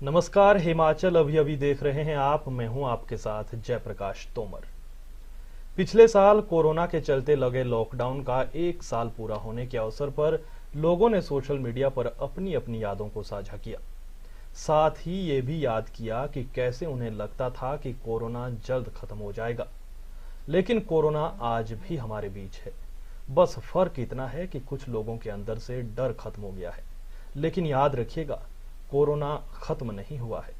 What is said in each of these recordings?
नमस्कार, हिमाचल अभी अभी देख रहे हैं आप। मैं हूं आपके साथ जयप्रकाश तोमर। पिछले साल कोरोना के चलते लगे लॉकडाउन का 1 साल पूरा होने के अवसर पर लोगों ने सोशल मीडिया पर अपनी अपनी यादों को साझा किया। साथ ही ये भी याद किया कि कैसे उन्हें लगता था कि कोरोना जल्द खत्म हो जाएगा, लेकिन कोरोना आज भी हमारे बीच है। बस फर्क इतना है कि कुछ लोगों के अंदर से डर खत्म हो गया है, लेकिन याद रखिएगा, कोरोना खत्म नहीं हुआ है।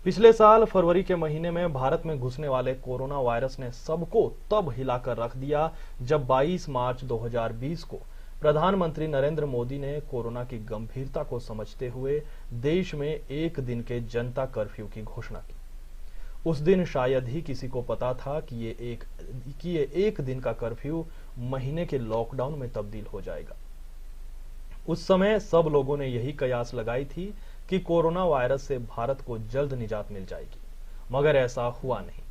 पिछले साल फरवरी के महीने में भारत में घुसने वाले कोरोना वायरस ने सबको तब हिलाकर रख दिया जब 22 मार्च 2020 को प्रधानमंत्री नरेंद्र मोदी ने कोरोना की गंभीरता को समझते हुए देश में 1 दिन के जनता कर्फ्यू की घोषणा की। उस दिन शायद ही किसी को पता था कि ये एक दिन का कर्फ्यू महीने के लॉकडाउन में तब्दील हो जाएगा। उस समय सब लोगों ने यही कयास लगाई थी कि कोरोना वायरस से भारत को जल्द निजात मिल जाएगी, मगर ऐसा हुआ नहीं।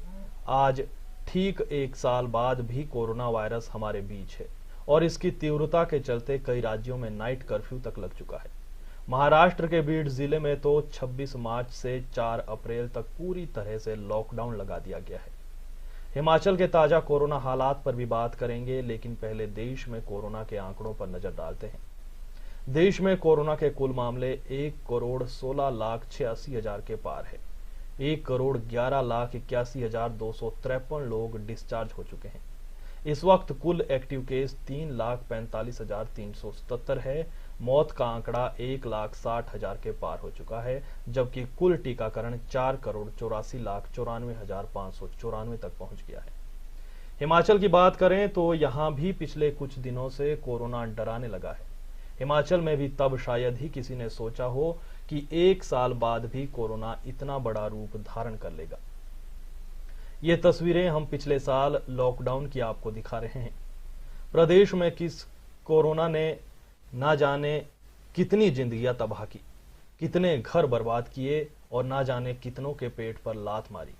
आज ठीक 1 साल बाद भी कोरोना वायरस हमारे बीच है और इसकी तीव्रता के चलते कई राज्यों में नाइट कर्फ्यू तक लग चुका है। महाराष्ट्र के बीड जिले में तो 26 मार्च से 4 अप्रैल तक पूरी तरह से लॉकडाउन लगा दिया गया है। हिमाचल के ताजा कोरोना हालात पर भी बात करेंगे, लेकिन पहले देश में कोरोना के आंकड़ों पर नजर डालते हैं। देश में कोरोना के कुल मामले 1,16,86,000 के पार है। 1,11,81,253 लोग डिस्चार्ज हो चुके हैं। इस वक्त कुल एक्टिव केस 3,45,377 है। मौत का आंकड़ा 1,60,000 के पार हो चुका है, जबकि कुल टीकाकरण 4,84,94,594 तक पहुंच गया है। हिमाचल की बात करें तो यहां भी पिछले कुछ दिनों से कोरोना डराने लगा है। हिमाचल में भी तब शायद ही किसी ने सोचा हो कि 1 साल बाद भी कोरोना इतना बड़ा रूप धारण कर लेगा। ये तस्वीरें हम पिछले साल लॉकडाउन की आपको दिखा रहे हैं। प्रदेश में कोरोना ने ना जाने कितनी जिंदगियां तबाह की, कितने घर बर्बाद किए और ना जाने कितनों के पेट पर लात मारी।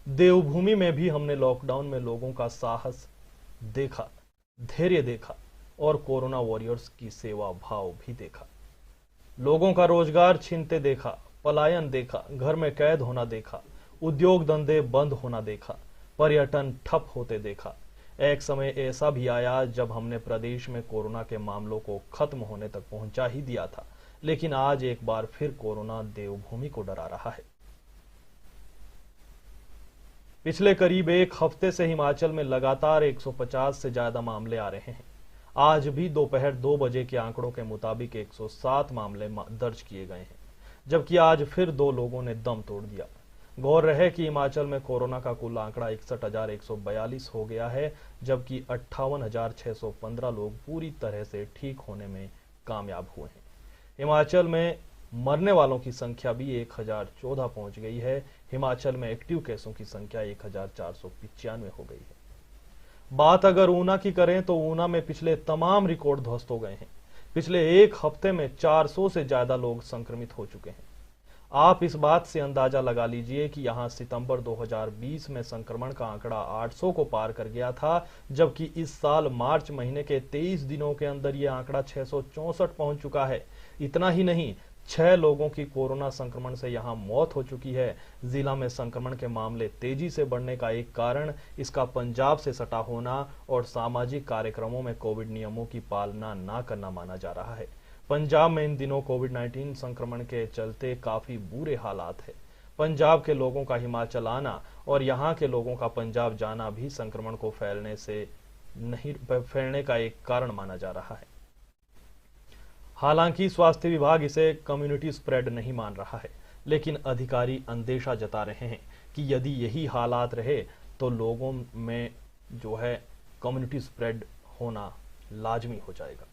देवभूमि में भी हमने लॉकडाउन में लोगों का साहस देखा, धैर्य देखा और कोरोना वॉरियर्स की सेवा भाव भी देखा। लोगों का रोजगार छीनते देखा, पलायन देखा, घर में कैद होना देखा, उद्योग धंधे बंद होना देखा, पर्यटन ठप होते देखा। एक समय ऐसा भी आया जब हमने प्रदेश में कोरोना के मामलों को खत्म होने तक पहुंचा ही दिया था, लेकिन आज एक बार फिर कोरोना देवभूमि को डरा रहा है। पिछले करीब 1 हफ्ते से हिमाचल में लगातार 150 से ज्यादा मामले आ रहे हैं। आज भी दोपहर 2 बजे के आंकड़ों के मुताबिक 107 मामले दर्ज किए गए हैं, जबकि आज फिर 2 लोगों ने दम तोड़ दिया। गौर रहे कि हिमाचल में कोरोना का कुल आंकड़ा 61,142 हो गया है, जबकि 58,615 लोग पूरी तरह से ठीक होने में कामयाब हुए हैं। हिमाचल में मरने वालों की संख्या भी 1,014 पहुंच गई है। हिमाचल में एक्टिव केसों की संख्या 1,495 हो गई है। बात अगर ऊना की करें तो ऊना में पिछले तमाम रिकॉर्ड ध्वस्त हो गए हैं। पिछले 1 हफ्ते में 400 से ज्यादा लोग संक्रमित हो चुके हैं। आप इस बात से अंदाजा लगा लीजिए कि यहां सितंबर 2020 में संक्रमण का आंकड़ा 800 को पार कर गया था, जबकि इस साल मार्च महीने के 23 दिनों के अंदर यह आंकड़ा 664 पहुंच चुका है। इतना ही नहीं, 6 लोगों की कोरोना संक्रमण से यहां मौत हो चुकी है। जिला में संक्रमण के मामले तेजी से बढ़ने का एक कारण इसका पंजाब से सटा होना और सामाजिक कार्यक्रमों में कोविड नियमों की पालना न करना माना जा रहा है। पंजाब में इन दिनों कोविड-19 संक्रमण के चलते काफी बुरे हालात है। पंजाब के लोगों का हिमाचल आना और यहाँ के लोगों का पंजाब जाना भी संक्रमण को फैलने का एक कारण माना जा रहा है। हालांकि स्वास्थ्य विभाग इसे कम्युनिटी स्प्रेड नहीं मान रहा है, लेकिन अधिकारी अंदेशा जता रहे हैं कि यदि यही हालात रहे तो लोगों में कम्युनिटी स्प्रेड होना लाजमी हो जाएगा।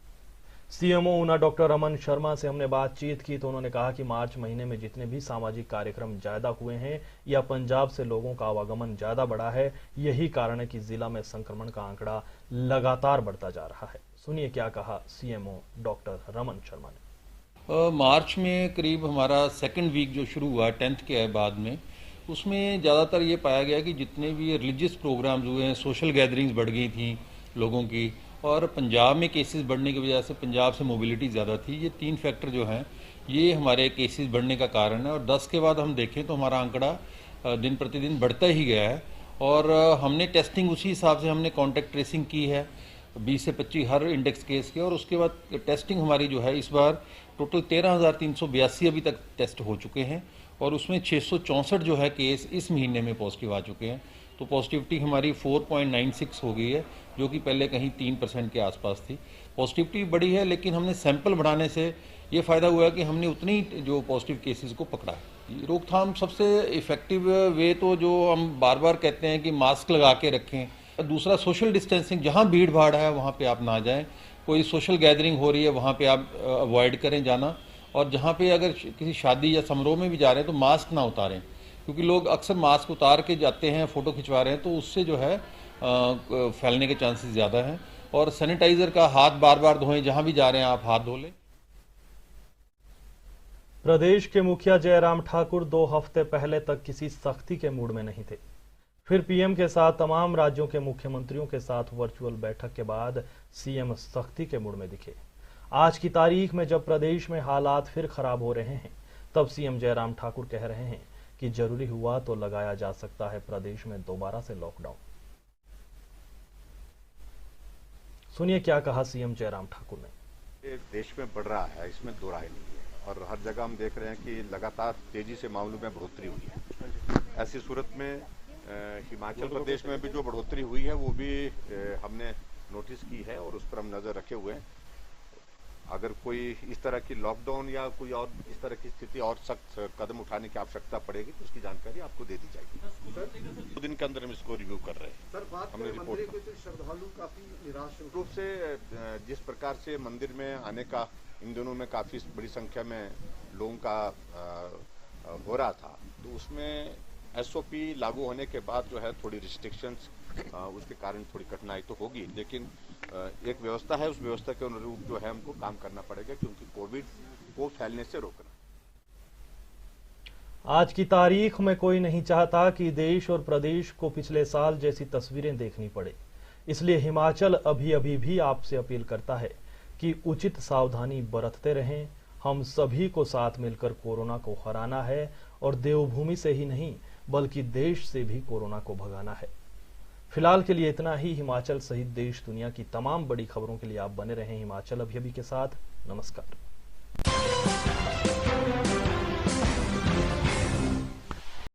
सीएमओ ऊना डॉक्टर रमन शर्मा से हमने बातचीत की तो उन्होंने कहा कि मार्च महीने में जितने भी सामाजिक कार्यक्रम ज्यादा हुए हैं या पंजाब से लोगों का आवागमन ज्यादा बढ़ा है, यही कारण है कि जिला में संक्रमण का आंकड़ा लगातार बढ़ता जा रहा है। सुनिए क्या कहा सीएमओ डॉक्टर रमन शर्मा ने। मार्च में करीब हमारा सेकंड वीक जो शुरू हुआ 10th के बाद में, उसमें ज़्यादातर ये पाया गया कि जितने भी रिलीजियस प्रोग्राम्स हुए हैं, सोशल गैदरिंग्स बढ़ गई थी लोगों की, और पंजाब में केसेस बढ़ने की वजह से पंजाब से मोबिलिटी ज़्यादा थी। ये 3 फैक्टर जो हैं ये हमारे केसेस बढ़ने का कारण है। और 10 के बाद हम देखें तो हमारा आंकड़ा दिन प्रतिदिन बढ़ता ही गया है। और हमने टेस्टिंग उसी हिसाब से हमने कॉन्टैक्ट ट्रेसिंग की है 20 से 25 हर इंडेक्स केस के। और उसके बाद टेस्टिंग हमारी जो है इस बार टोटल 13,382 अभी तक टेस्ट हो चुके हैं। और उसमें 664 जो है केस इस महीने में पॉजिटिव आ चुके हैं। तो पॉजिटिविटी हमारी 4.96 हो गई है, जो कि पहले कहीं 3% के आसपास थी। पॉजिटिविटी बढ़ी है, लेकिन हमने सैंपल बढ़ाने से ये फ़ायदा हुआ कि हमने उतनी जो पॉजिटिव केसेस को पकड़ा है। रोकथाम सबसे इफ़ेक्टिव वे तो जो हम बार बार कहते हैं कि मास्क लगा के रखें। दूसरा सोशल डिस्टेंसिंग, जहाँ भीड़ भाड़ है वहाँ पे आप ना जाएं। कोई सोशल गैदरिंग हो रही है वहाँ पे आप अवॉइड करें जाना। और जहाँ पे अगर किसी शादी या समारोह में भी जा रहे हैं तो मास्क ना उतारें, क्योंकि लोग अक्सर मास्क उतार के जाते हैं, फ़ोटो खिंचवा रहे हैं, तो उससे जो है फैलने के चांसेस ज़्यादा हैं। और सैनिटाइज़र का हाथ बार बार धोएं, जहाँ भी जा रहे हैं आप हाथ धो लें। प्रदेश के मुखिया जयराम ठाकुर 2 हफ्ते पहले तक किसी सख्ती के मूड में नहीं थे। फिर पीएम के साथ तमाम राज्यों के मुख्यमंत्रियों के साथ वर्चुअल बैठक के बाद सीएम सख्ती के मूड में दिखे। आज की तारीख में जब प्रदेश में हालात फिर खराब हो रहे हैं, तब सीएम जयराम ठाकुर कह रहे हैं कि जरूरी हुआ तो लगाया जा सकता है प्रदेश में दोबारा से लॉकडाउन। सुनिए क्या कहा सीएम जयराम ठाकुर ने। देश में बढ़ रहा है, इसमें दो राय नहीं है, और हर जगह हम देख रहे हैं कि लगातार तेजी से मामलों में बढ़ोतरी हुई है। ऐसी सूरत में हिमाचल प्रदेश में भी जो बढ़ोतरी हुई है वो भी हमने नोटिस की है और उस पर हम नजर रखे हुए हैं। अगर कोई इस तरह की लॉकडाउन या कोई और इस तरह की स्थिति और सख्त कदम उठाने की आवश्यकता पड़ेगी तो उसकी जानकारी आपको दे दी जाएगी। 2 दिन के अंदर हम इसको रिव्यू कर रहे हैं। सर, बात हमने रिपोर्ट श्रद्धालु काफी निराश रूप से जिस प्रकार से मंदिर में आने का इन दिनों में काफी बड़ी संख्या में लोगों का हो रहा था, तो उसमें एसओपी लागू होने के बाद जो है थोड़ी रिस्ट्रिक्शंस, उसके कारण थोड़ी कठिनाई तो होगी, लेकिन एक व्यवस्था है, उस व्यवस्था के अनुरूप जो है हमको काम करना पड़ेगा, क्योंकि कोविड को फैलने से रोकना। आज की तारीख में कोई नहीं चाहता कि देश और प्रदेश को पिछले साल जैसी तस्वीरें देखनी पड़े। इसलिए हिमाचल अभी भी आपसे अपील करता है कि उचित सावधानी बरतते रहें। हम सभी को साथ मिलकर कोरोना को हराना है और देवभूमि से ही नहीं बल्कि देश से भी कोरोना को भगाना है। फिलहाल के लिए इतना ही। हिमाचल सहित देश दुनिया की तमाम बड़ी खबरों के लिए आप बने रहें हिमाचल अभी के साथ। नमस्कार।